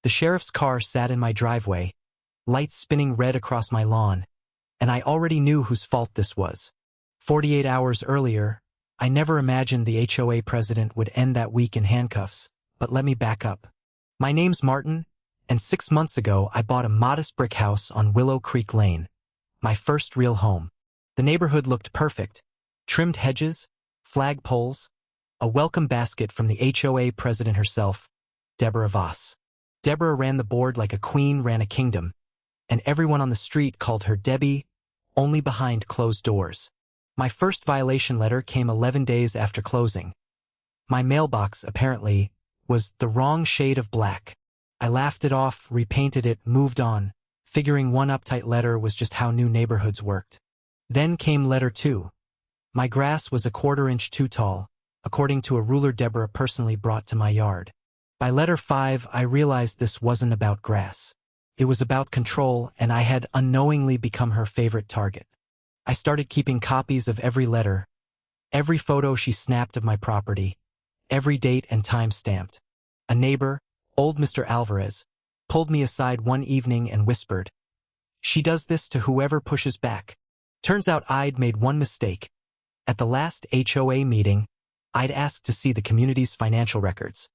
The sheriff's car sat in my driveway, lights spinning red across my lawn, and I already knew whose fault this was. 48 hours earlier, I never imagined the HOA president would end that week in handcuffs, but let me back up. My name's Martin, and 6 months ago I bought a modest brick house on Willow Creek Lane, my first real home. The neighborhood looked perfect: trimmed hedges, flagpoles, a welcome basket from the HOA president herself, Deborah Voss. Deborah ran the board like a queen ran a kingdom, and everyone on the street called her Debbie, only behind closed doors. My first violation letter came 11 days after closing. My mailbox, apparently, was the wrong shade of black. I laughed it off, repainted it, moved on, figuring one uptight letter was just how new neighborhoods worked. Then came letter 2. My grass was a 1/4 inch too tall, according to a ruler Deborah personally brought to my yard. By letter 5, I realized this wasn't about grass. It was about control, and I had unknowingly become her favorite target. I started keeping copies of every letter, every photo she snapped of my property, every date and time stamped. A neighbor, old Mr. Alvarez, pulled me aside one evening and whispered, "She does this to whoever pushes back." Turns out I'd made one mistake. At the last HOA meeting, I'd asked to see the community's financial records.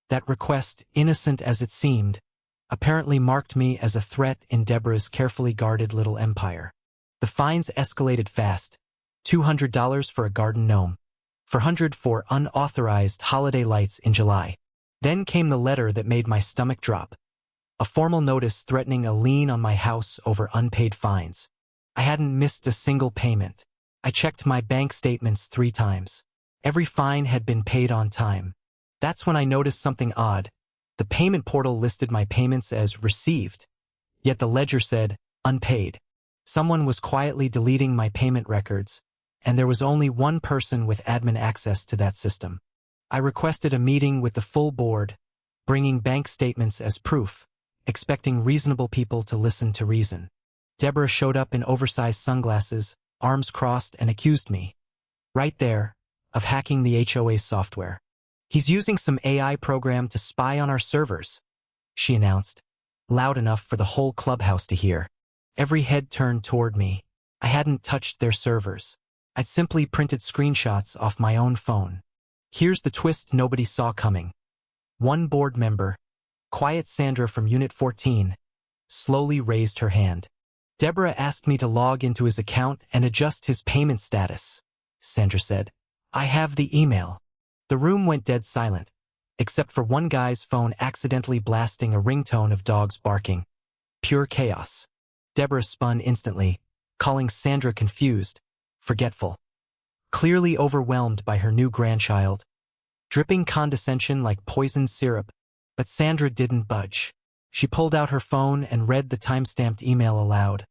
That request, innocent as it seemed, apparently marked me as a threat in Deborah's carefully guarded little empire. The fines escalated fast: $200 for a garden gnome, $400 for unauthorized holiday lights in July. Then came the letter that made my stomach drop: a formal notice threatening a lien on my house over unpaid fines. I hadn't missed a single payment. I checked my bank statements 3 times. Every fine had been paid on time. That's when I noticed something odd. The payment portal listed my payments as received, yet the ledger said unpaid. Someone was quietly deleting my payment records, and there was only one person with admin access to that system. I requested a meeting with the full board, bringing bank statements as proof, expecting reasonable people to listen to reason. Deborah showed up in oversized sunglasses, arms crossed, and accused me, right there, of hacking the HOA's software. "He's using some AI program to spy on our servers," she announced, loud enough for the whole clubhouse to hear. Every head turned toward me. I hadn't touched their servers. I'd simply printed screenshots off my own phone. Here's the twist nobody saw coming. One board member, quiet Sandra from Unit 14, slowly raised her hand. "Deborah asked me to log into his account and adjust his payment status," Sandra said. "I have the email." The room went dead silent, except for one guy's phone accidentally blasting a ringtone of dogs barking. Pure chaos. Deborah spun instantly, calling Sandra confused, forgetful, clearly overwhelmed by her new grandchild, dripping condescension like poisoned syrup. But Sandra didn't budge. She pulled out her phone and read the time-stamped email aloud,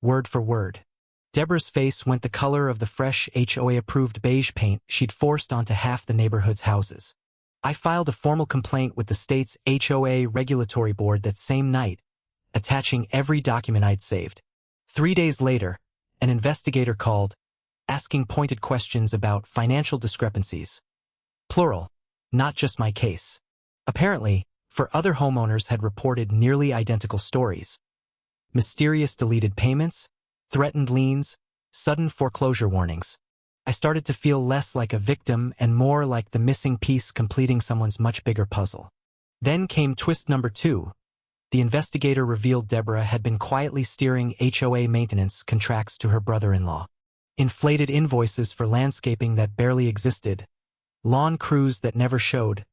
word for word. Deborah's face went the color of the fresh HOA-approved beige paint she'd forced onto half the neighborhood's houses. I filed a formal complaint with the state's HOA regulatory board that same night, attaching every document I'd saved. 3 days later, an investigator called, asking pointed questions about financial discrepancies. Plural, not just my case. Apparently, for other homeowners had reported nearly identical stories. Mysterious deleted payments, threatened liens, sudden foreclosure warnings. I started to feel less like a victim and more like the missing piece completing someone's much bigger puzzle. Then came twist number 2. The investigator revealed Deborah had been quietly steering HOA maintenance contracts to her brother-in-law. Inflated invoices for landscaping that barely existed, lawn crews that never showed,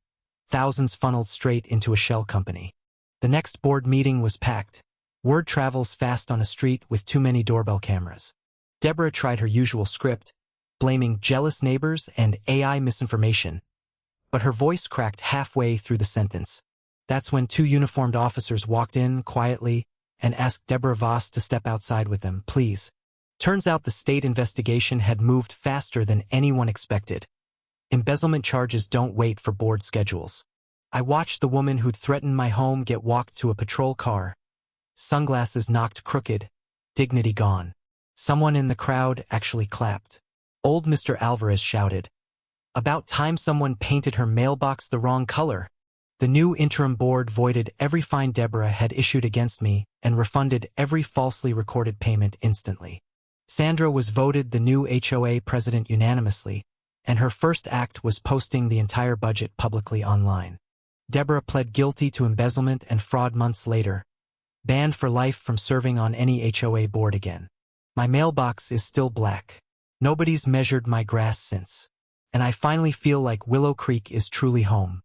thousands funneled straight into a shell company. The next board meeting was packed. Word travels fast on a street with too many doorbell cameras. Deborah tried her usual script, blaming jealous neighbors and AI misinformation, but her voice cracked halfway through the sentence. That's when 2 uniformed officers walked in quietly and asked Deborah Voss to step outside with them, please. Turns out the state investigation had moved faster than anyone expected. Embezzlement charges don't wait for board schedules. I watched the woman who'd threatened my home get walked to a patrol car. Sunglasses knocked crooked, dignity gone. Someone in the crowd actually clapped. Old Mr. Alvarez shouted, "About time someone painted her mailbox the wrong color." The new interim board voided every fine Deborah had issued against me and refunded every falsely recorded payment instantly. Sandra was voted the new HOA president unanimously, and her first act was posting the entire budget publicly online. Deborah pled guilty to embezzlement and fraud months later, banned for life from serving on any HOA board again. My mailbox is still black. Nobody's measured my grass since. And I finally feel like Willow Creek is truly home.